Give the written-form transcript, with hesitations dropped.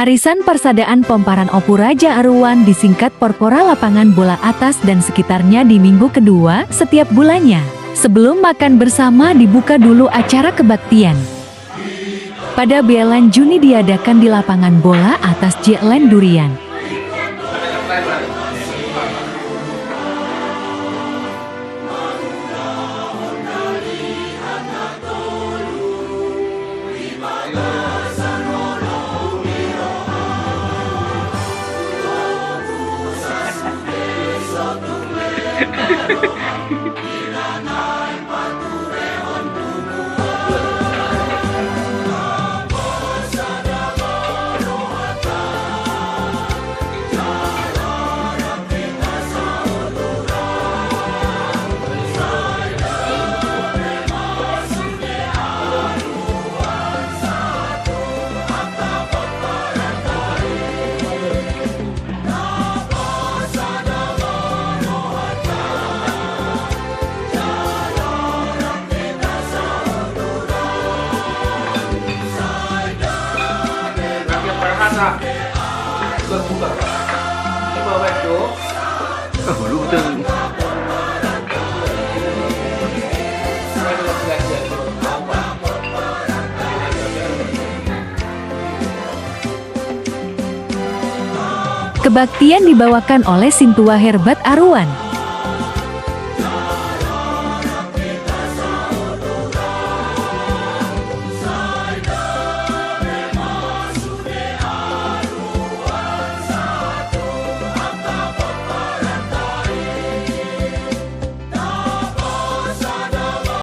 Arisan Persadaan Pomparan Opu Raja Aruwan disingkat Porpora lapangan bola atas dan sekitarnya di minggu kedua setiap bulannya. Sebelum makan bersama dibuka dulu acara kebaktian. Pada bulan Juni diadakan di lapangan bola atas Jelen Durian. Berbuka. Lima waktu. Lupa. Kebaktian dibawakan oleh Sintua Herbat Aruwan.